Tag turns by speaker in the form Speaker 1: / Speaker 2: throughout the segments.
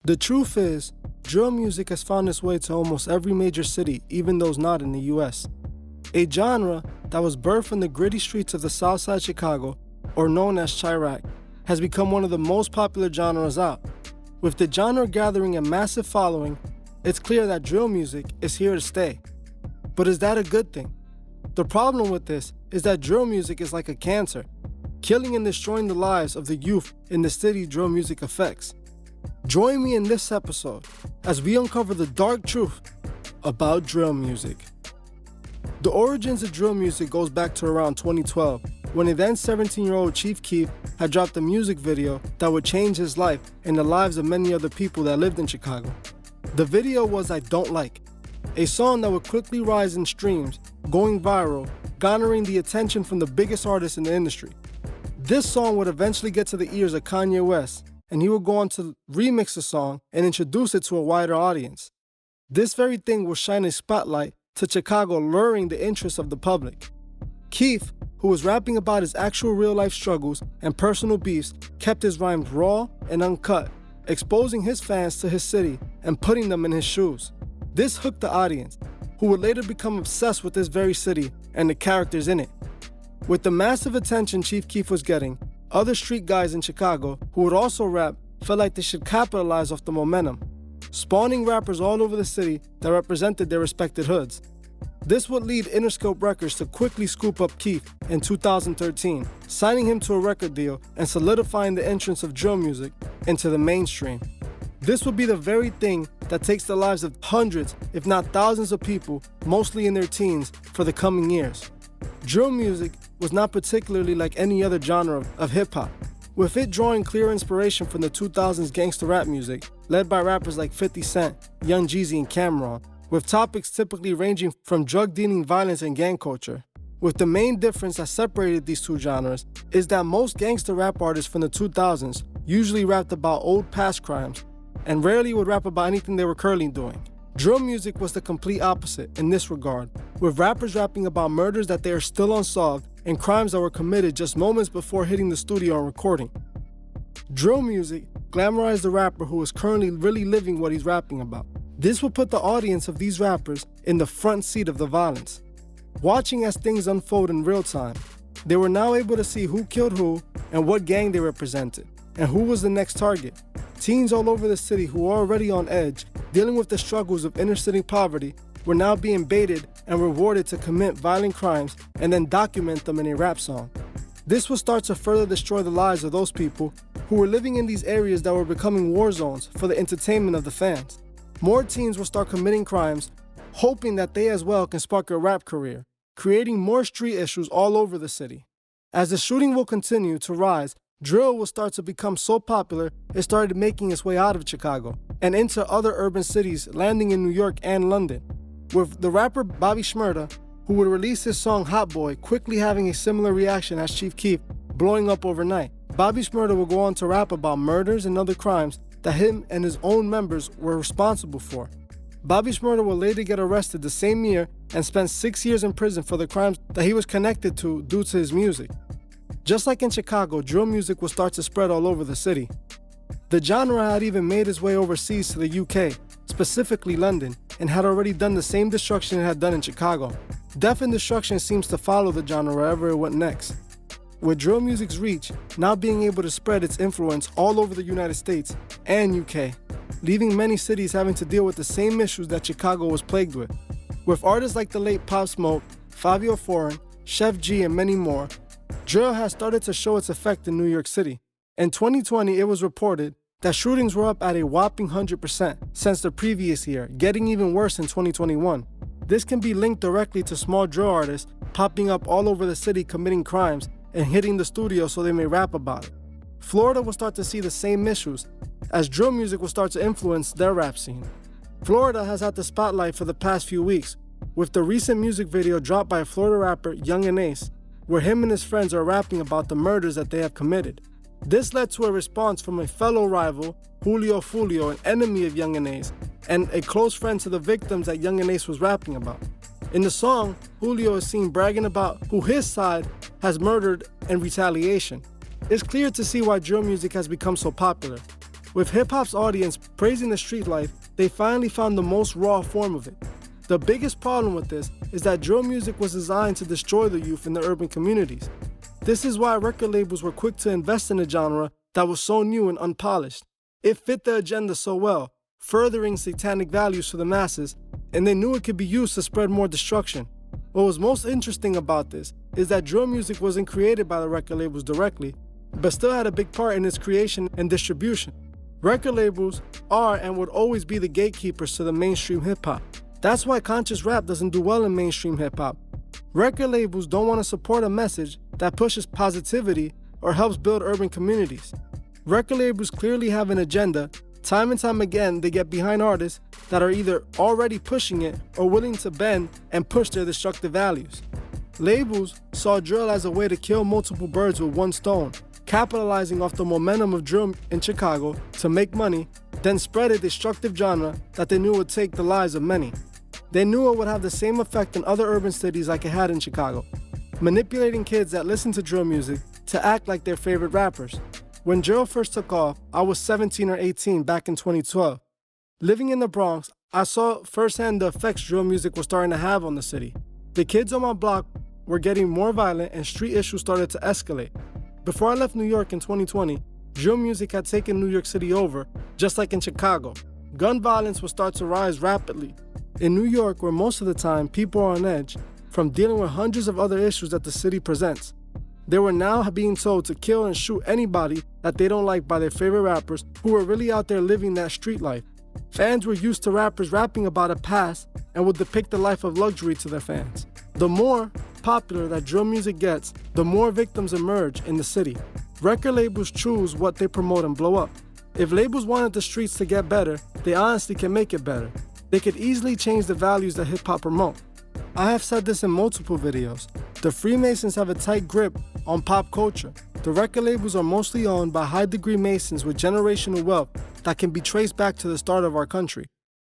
Speaker 1: The truth is, drill music has found its way to almost every major city, even those not in the US. A genre that was birthed in the gritty streets of the Southside Chicago, or known as Chiraq, has become one of the most popular genres out. With the genre gathering a massive following, it's clear that drill music is here to stay. But is that a good thing? The problem with this is that drill music is like a cancer, killing and destroying the lives of the youth in the city drill music affects. Join me in this episode as we uncover the dark truth about drill music. The origins of drill music goes back to around 2012, when a then 17-year-old Chief Keef had dropped a music video that would change his life and the lives of many other people that lived in Chicago. The video was I Don't Like, a song that would quickly rise in streams, going viral, garnering the attention from the biggest artists in the industry. This song would eventually get to the ears of Kanye West, and he would go on to remix the song and introduce it to a wider audience. This very thing will shine a spotlight to Chicago, luring the interest of the public. Keef, who was rapping about his actual real-life struggles and personal beefs, kept his rhymes raw and uncut, exposing his fans to his city and putting them in his shoes. This hooked the audience, who would later become obsessed with this very city and the characters in it. With the massive attention Chief Keef was getting, other street guys in Chicago who would also rap felt like they should capitalize off the momentum, spawning rappers all over the city that represented their respected hoods. This would lead Interscope Records to quickly scoop up Keef in 2013, signing him to a record deal and solidifying the entrance of drill music into the mainstream. This would be the very thing that takes the lives of hundreds, if not thousands of people, mostly in their teens, for the coming years. Drill music was not particularly like any other genre of hip-hop, with it drawing clear inspiration from the 2000s gangsta rap music, led by rappers like 50 Cent, Young Jeezy, and Cam'ron, with topics typically ranging from drug dealing, violence, and gang culture. With the main difference that separated these two genres is that most gangsta rap artists from the 2000s usually rapped about old past crimes and rarely would rap about anything they were currently doing. Drill music was the complete opposite in this regard, with rappers rapping about murders that they are still unsolved and crimes that were committed just moments before hitting the studio and recording. Drill music glamorized the rapper who is currently really living what he's rapping about. This would put the audience of these rappers in the front seat of the violence. Watching as things unfold in real time, they were now able to see who killed who and what gang they represented, and who was the next target. Teens all over the city who were already on edge, dealing with the struggles of inner-city poverty, were now being baited and rewarded to commit violent crimes and then document them in a rap song. This would start to further destroy the lives of those people who were living in these areas that were becoming war zones for the entertainment of the fans. More teens will start committing crimes, hoping that they as well can spark a rap career, creating more street issues all over the city. As the shooting will continue to rise, drill will start to become so popular it started making its way out of Chicago and into other urban cities, landing in New York and London, with the rapper Bobby Shmurda, who would release his song Hot Boy, quickly having a similar reaction as Chief Keef, blowing up overnight. Bobby Shmurda will go on to rap about murders and other crimes that him and his own members were responsible for. Bobby Shmurda will later get arrested the same year and spend 6 years in prison for the crimes that he was connected to due to his music. Just like in Chicago, drill music will start to spread all over the city. The genre had even made its way overseas to the UK, specifically London, and had already done the same destruction it had done in Chicago. Death and destruction seems to follow the genre wherever it went next, with drill music's reach now being able to spread its influence all over the United States and UK, leaving many cities having to deal with the same issues that Chicago was plagued with. With artists like the late Pop Smoke, Fivio Foreign, Chef G, and many more, drill has started to show its effect in New York City. In 2020, it was reported that shootings were up at a whopping 100% since the previous year, getting even worse in 2021. This can be linked directly to small drill artists popping up all over the city committing crimes and hitting the studio so they may rap about it. Florida will start to see the same issues, as drill music will start to influence their rap scene. Florida has had the spotlight for the past few weeks, with the recent music video dropped by Florida rapper Young and Ace, where him and his friends are rapping about the murders that they have committed. This led to a response from a fellow rival, Julio Fulio, an enemy of Young and Ace, and a close friend to the victims that Young and Ace was rapping about. In the song, Julio is seen bragging about who his side has murdered in retaliation. It's clear to see why drill music has become so popular. With hip-hop's audience praising the street life, they finally found the most raw form of it. The biggest problem with this is that drill music was designed to destroy the youth in the urban communities. This is why record labels were quick to invest in a genre that was so new and unpolished. It fit the agenda so well, furthering satanic values to the masses, and they knew it could be used to spread more destruction. What was most interesting about this is that drill music wasn't created by the record labels directly, but still had a big part in its creation and distribution. Record labels are and would always be the gatekeepers to the mainstream hip-hop. That's why conscious rap doesn't do well in mainstream hip-hop. Record labels don't want to support a message that pushes positivity or helps build urban communities. Record labels clearly have an agenda. Time and time again, they get behind artists that are either already pushing it or willing to bend and push their destructive values. Labels saw drill as a way to kill multiple birds with one stone, capitalizing off the momentum of drill in Chicago to make money, then spread a destructive genre that they knew would take the lives of many. They knew it would have the same effect in other urban cities like it had in Chicago, manipulating kids that listen to drill music to act like their favorite rappers. When drill first took off, I was 17 or 18 back in 2012. Living in the Bronx, I saw firsthand the effects drill music was starting to have on the city. The kids on my block were getting more violent and street issues started to escalate. Before I left New York in 2020, drill music had taken New York City over, just like in Chicago. Gun violence would start to rise rapidly. In New York, where most of the time people are on edge from dealing with hundreds of other issues that the city presents, they were now being told to kill and shoot anybody that they don't like by their favorite rappers who were really out there living that street life. Fans were used to rappers rapping about a past and would depict the life of luxury to their fans. The more popular that drill music gets, the more victims emerge in the city. Record labels choose what they promote and blow up. If labels wanted the streets to get better, they honestly can make it better. They could easily change the values that hip-hop promote. I have said this in multiple videos. The Freemasons have a tight grip on pop culture. The record labels are mostly owned by high-degree Masons with generational wealth that can be traced back to the start of our country.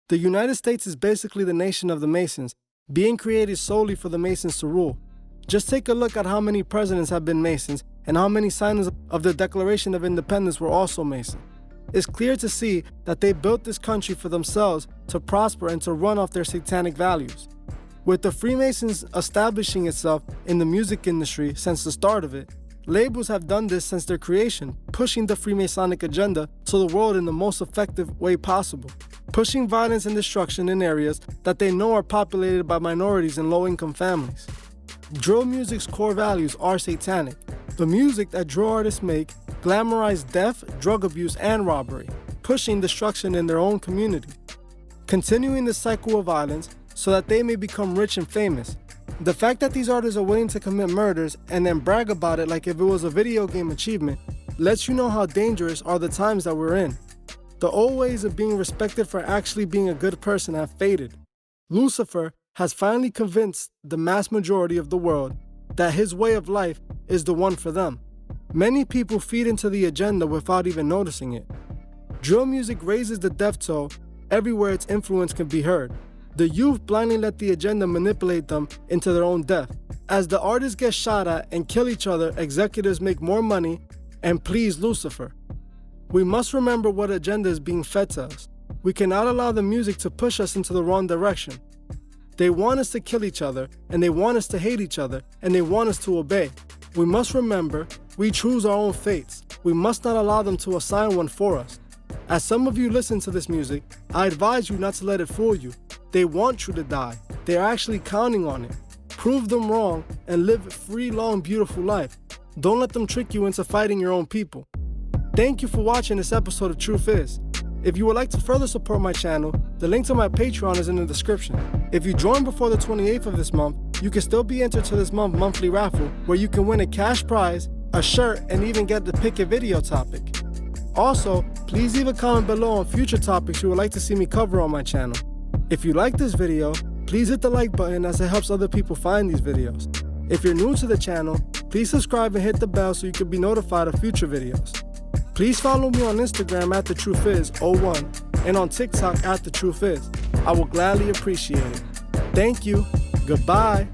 Speaker 1: The United States is basically the nation of the Masons, being created solely for the Masons to rule. Just take a look at how many presidents have been Masons and how many signers of the Declaration of Independence were also Masons. It's clear to see that they built this country for themselves to prosper and to run off their satanic values. With the Freemasons establishing itself in the music industry since the start of it, labels have done this since their creation, pushing the Freemasonic agenda to the world in the most effective way possible, pushing violence and destruction in areas that they know are populated by minorities and low-income families. Drill music's core values are satanic. The music that drill artists make glamorize death, drug abuse, and robbery, pushing destruction in their own community, continuing the cycle of violence so that they may become rich and famous. The fact that these artists are willing to commit murders and then brag about it like if it was a video game achievement lets you know how dangerous are the times that we're in. The old ways of being respected for actually being a good person have faded. Lucifer has finally convinced the mass majority of the world that his way of life is the one for them. Many people feed into the agenda without even noticing it. Drill music raises the death toll everywhere its influence can be heard. The youth blindly let the agenda manipulate them into their own death. As the artists get shot at and kill each other, executives make more money and please Lucifer. We must remember what agenda is being fed to us. We cannot allow the music to push us into the wrong direction. They want us to kill each other, and they want us to hate each other, and they want us to obey. We must remember, we choose our own fates. We must not allow them to assign one for us. As some of you listen to this music, I advise you not to let it fool you. They want you to die. They are actually counting on it. Prove them wrong and live a free, long, beautiful life. Don't let them trick you into fighting your own people. Thank you for watching this episode of Truth Is. If you would like to further support my channel, the link to my Patreon is in the description. If you join before the 28th of this month, you can still be entered to this month's monthly raffle where you can win a cash prize, a shirt, and even get to pick a video topic. Also, please leave a comment below on future topics you would like to see me cover on my channel. If you like this video, please hit the like button as it helps other people find these videos. If you're new to the channel, please subscribe and hit the bell so you can be notified of future videos. Please follow me on Instagram at TheTruthIs01 and on TikTok at TheTruthIs. I will gladly appreciate it. Thank you. Goodbye.